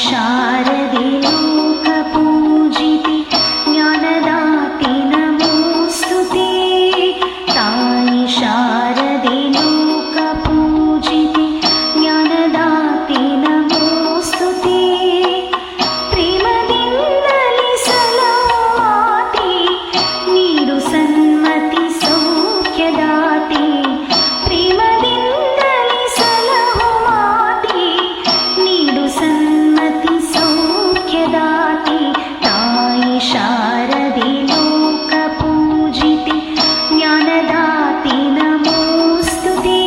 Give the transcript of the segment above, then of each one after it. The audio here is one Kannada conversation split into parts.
ಶಾರದೆ ಲೋಕಪೂಜಿತೆ ಜ್ಞಾನದಾತೆ ನಮೋಸ್ತುತೆ ತಾಯಿ ಶಾರದೆ ಲೋಕಪೂಜಿತೆ ಜ್ಞಾನದಾತೆ ನಮೋಸ್ತುತೆ ಪ್ರೇಮದಿಂದಲೇ ಸಲಮಾತೆ ನೀಡು ಸನ್ಮತಿ ಸೌಖ್ಯದಾತೆ ಪ್ರೇಮದಿಂದಲೇ ಸಲಮಾತೆ ನೀಡು ಸನ್ಮತಿ ಸೌಖ್ಯದಾತೆ ತಾಯಿ ಶಾರದೆ ಲೋಕಪೂಜಿತೆ ಜ್ಞಾನದಾತೆ ನಮೋಸ್ತುತೆ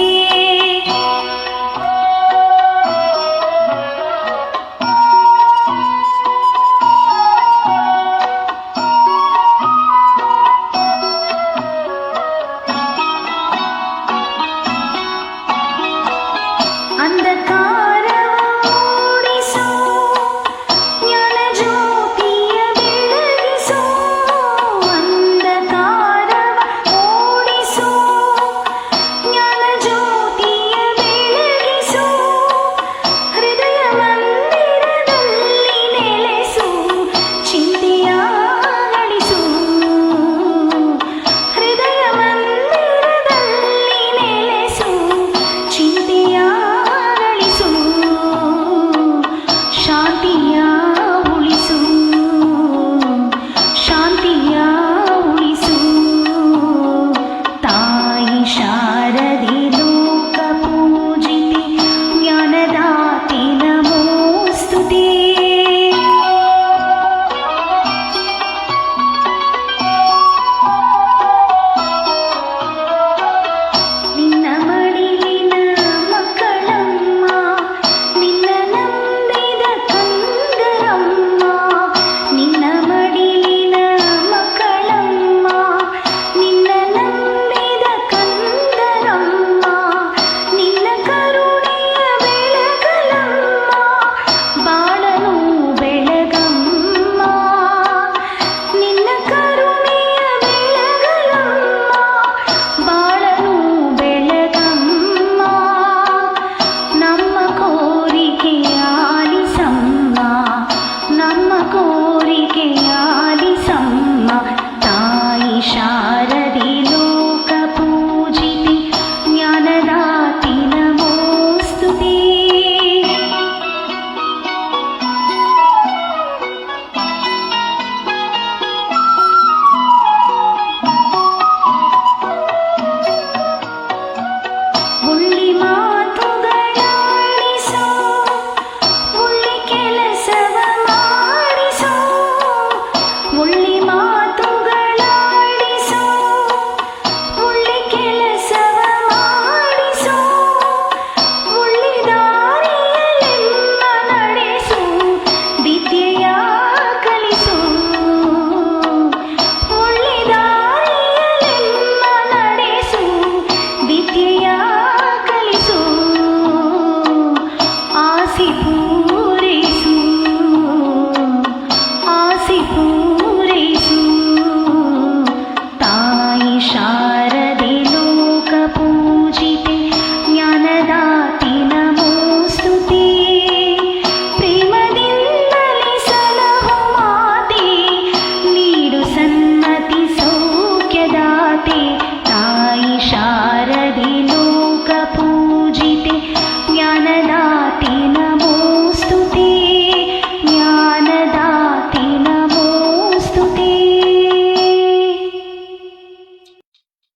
ಅಂಧಕಾರವ ಓಡಿಸೋ ಜ್ಞಾನ ಜ್ಯೋತಿಯ ಬೆಳಗಿಸೋ ಅಂಧಕಾರವ ಓಡಿಸೋ ಜ್ಞಾನ ಜ್ಯೋತಿಯ ಬೆಳಗಿಸೋ ಹೃದಯ ಮಂದಿರದಲ್ಲಿ ನೆಲೆಸು ಚಿಂತೆಯ ಅಳಿಸು ಹೃದಯ ಮಂದಿರದಲ್ಲಿ ನೆಲೆಸು ಚಿಂತೆಯ ಅಳಿಸು ಶಾಂತಿಯ ಉಳಿಸು ಶಾಂತಿಯ ಉಳಿಸು ತಾಯಿ ಶಾರದೆ ಲೋಕಪೂಜಿತೆ ಜ್ಞಾನದಾತೆ ನಮೋಸ್ತುತೆ ನಿನ್ನ ಮಡಿಲಿನ ಮಕ್ಕಳಮ್ಮ ನಿನ್ನ ನಂಬಿದ ಕಂದರಮ್ಮ ನಿನ್ನ ಮಡಿಲಿನ ಮಕ್ಕಳಮ್ಮ ನಿನ್ನ ನಂಬಿದ ಕಂದರಮ್ಮ ನಿನ್ನ ಕರುಣೆಯ ಬೆಳಗಲಮ್ಮ ಬಾಳನು ಬೆಳಗಮ್ಮ ನಿನ್ನ ಕರುಣೆಯ ಬೆಳಗಲಮ್ಮ ಬಾಳನು ಬೆಳಗಮ್ಮ ನಮ್ಮ ಕೋರಿಕೆಯ ಆಲಿಸಮ್ಮ ನಮ್ಮ ಕೋರಿಕೆಯ ಆಲಿಸಮ್ಮ ತಾಯಿ ಶಾರದೆ ಲೋಕಪೂಜಿತೆ ಜ್ಞಾನದಾತೆ ನಮೋಸ್ತುತೆ ಒಳ್ಳೆ ಮಾತುಗಳಾಡಿಸೋ ಒಳ್ಳೆ ಕೆಲಸವ ಮಾಡಿಸೋ ಒಳ್ಳೆ ಮಾತುಗಳಾಡಿಸೋ ಒಳ್ಳೆ ಕೆಲಸವ ಮಾಡಿಸೋ ಒಳ್ಳೆ ದಾರಿಯಲ್ಲೆಲ್ಲ ನಡೆಸು ವಿದ್ಯೆಯ ಕಲಿಸು ಒಳ್ಳೆ ದಾರಿಯಲ್ಲೆಲ್ಲ ನಡೆಸು ವಿದ್ಯೆಯ ಕಲಿಸು ಆಸೆ ಪೂರೈಸು ಆಸೆ ಪೂರೈಸು ತಾಯಿ ಶಾರದೆ ಲೋಕಪೂಜಿತೆ ಜ್ಞಾನದಾತೆ ನಮೋಸ್ತುತೆ ಪ್ರೇಮದಿಂದಲೇ ಸಲಹು ಮಾತೆ ನೀಡು ಸನ್ಮತಿ ಸೌಖ್ಯದಾತೆ ತಾಯಿ ಶಾರದೆ ಲೋಕಪೂಜಿತೆ ಜ್ಞಾನದಾತೆ